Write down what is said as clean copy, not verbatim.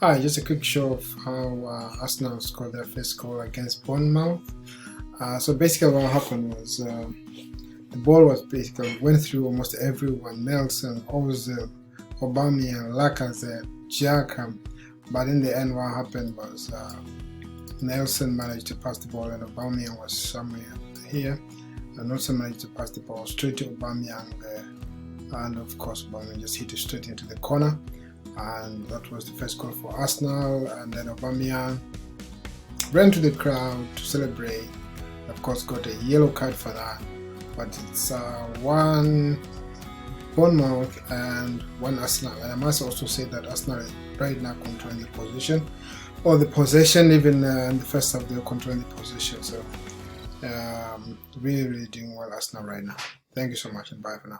Hi, just a quick show of how Arsenal scored their first goal against Bournemouth. So basically what happened was the ball was basically went through almost everyone: Nelson, Ozil, Aubameyang, Lacazette, Xhaka. But in the end what happened was Nelson managed to pass the ball and Aubameyang was somewhere here. And Nelson managed to pass the ball straight to Aubameyang there. And of course Aubameyang just hit it straight into the corner. And that was the first goal for Arsenal. And then Aubameyang ran to the crowd to celebrate. Of course, got a yellow card for that. But it's one Bournemouth and one Arsenal. And I must also say that Arsenal is right now controlling the position, or the possession. Even in the first half, they were controlling the position. So really doing well, Arsenal right now. Thank you so much, and bye for now.